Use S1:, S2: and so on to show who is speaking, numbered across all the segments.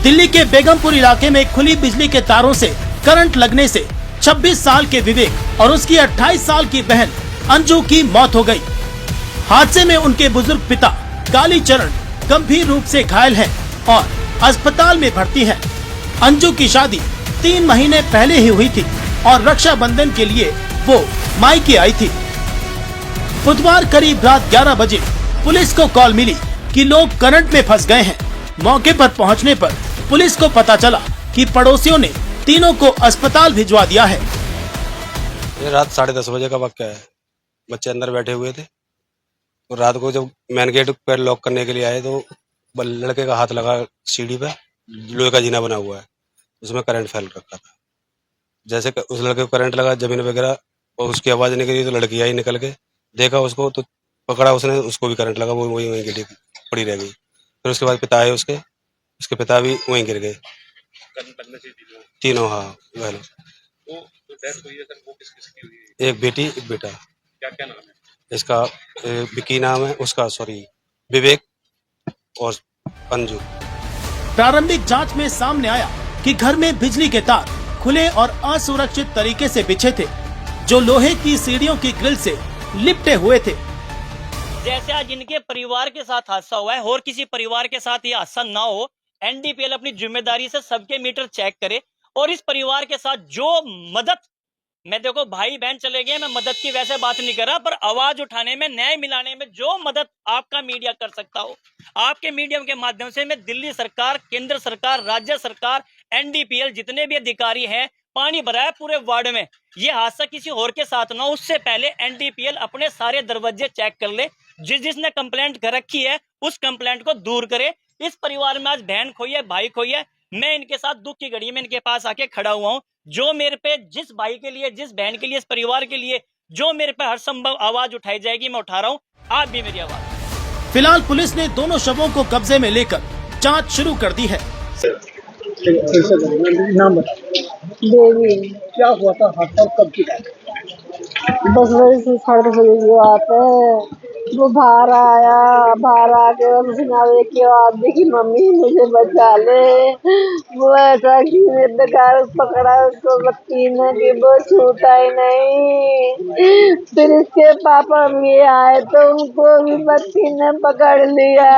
S1: दिल्ली के बेगमपुर इलाके में खुली बिजली के तारों से करंट लगने से 26 साल के विवेक और उसकी 28 साल की बहन अंजू की मौत हो गई। हादसे में उनके बुजुर्ग पिता कालीचरण गंभीर रूप से घायल हैं और अस्पताल में भर्ती हैं। अंजू की शादी 3 महीने पहले ही हुई थी और रक्षाबंधन के लिए वो मायके आई थी। बुधवार करीब रात 11 बजे पुलिस को कॉल मिली कि लोग करंट में फंस गए हैं। मौके पर पहुंचने पर पुलिस को पता चला कि पड़ोसियों ने तीनों को अस्पताल भिजवा दिया है।
S2: ये रात 10:30 बजे का वाक़या है। बच्चे अंदर बैठे हुए थे तो रात को जब मेन गेट पर लॉक करने के लिए आए तो लड़के का हाथ लगा सीढ़ी पे, लोहे का जीना बना हुआ है, उसमें करंट फैल रखा था। जैसे उस लड़के को करंट लगा जमीन वगैरह और उसकी आवाज़ निकली तो लड़की आई निकल के, देखा उसको तो पकड़ा उसने, उसको भी करंट लगा, वो वहीं गिरी पड़ी रह गई। फिर उसके बाद पिता आए उसके पिता भी वहीं गिर गए तीनों। हाँ घायल। एक बेटी एक बेटा। क्या नाम है इसका? विकी नाम है उसका, विवेक और अंजू।
S1: प्रारंभिक जांच में सामने आया कि घर में बिजली के तार खुले और असुरक्षित तरीके से बिछे थे, जो लोहे की सीढ़ियों की ग्रिल से लिपटे हुए थे।
S3: जैसे आज इनके परिवार के साथ हादसा हुआ है और किसी परिवार के साथ ये हादसा ना हो, एनडीपीएल अपनी जिम्मेदारी से सबके मीटर चेक करे और इस परिवार के साथ जो मदद, मैं देखो भाई बहन चले गए, मैं मदद की वैसे बात नहीं कर रहा, पर आवाज उठाने में, न्याय मिलाने में जो मदद आपका मीडिया कर सकता हो, आपके मीडियम के माध्यम से मैं दिल्ली सरकार, केंद्र सरकार, राज्य सरकार, एनडीपीएल जितने भी अधिकारी हैं, पानी भरा है पूरे वार्ड में। ये हादसा किसी और के साथ ना हो, उससे पहले एनडीपीएल अपने सारे दरवाजे चेक कर ले, जिसने कंप्लेंट कर रखी है उस कंप्लेंट को दूर करे। इस परिवार में आज बहन खोई है, भाई खोई है, मैं इनके साथ दुख की घड़ी में इनके पास आके खड़ा हुआ हूँ। जो मेरे पे, जिस भाई के लिए, जिस बहन के लिए, इस परिवार के लिए जो मेरे पे हर संभव आवाज उठाई जाएगी, मैं उठा रहा हूँ। आप भी मेरी आवाज।
S1: फिलहाल पुलिस ने दोनों शवों को कब्जे में लेकर जांच शुरू कर दी है।
S4: नाम बता। देवी। क्या हुआ था हादसा, कब की बात? 10 बजे से 10:30 बजे की बात है। वो बाहर आके उसने आवाज दी कि मम्मी मुझे बचा ले। वो ऐसा कि बेकार पकड़ा उसको बत्ती ने कि वो छूटा ही नहीं। फिर इसके पापा भी आए तो उनको भी बत्ती ने पकड़ लिया,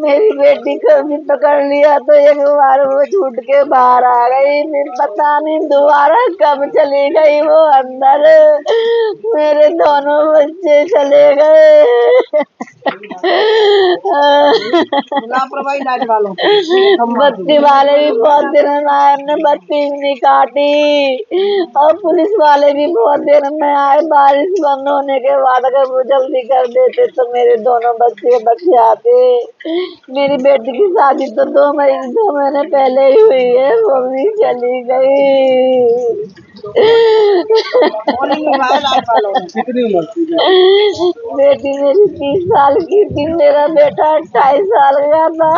S4: मेरी बेटी को भी पकड़ लिया। तो एक बार वो छूट के बाहर आ गई, फिर पता नहीं दोबारा कब चली गई वो अंदर। मेरे दोनों बच्चे चले गए।
S5: लापरवाही लाइट वालों,
S4: बत्ती वाले भी बहुत देर में आए, हमने बत्ती नहीं काटी, और पुलिस वाले भी बहुत देर में आए। बारिश बंद होने के बाद अगर वो जल्दी कर देते तो मेरे दोनों बच्चे बच जाते। मेरी बेटी की शादी तो 2 महीने पहले ही हुई है, वो भी चली गई।
S5: कितनी उम्र थी?
S4: बेटी मेरी 30 साल की थी, मेरा बेटा 28 साल का था।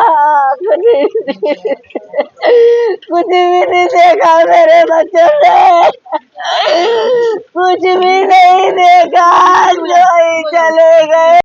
S4: कुछ भी नहीं देखा मेरे बच्चों ने, कुछ भी नहीं देखा, जो ही चले गए।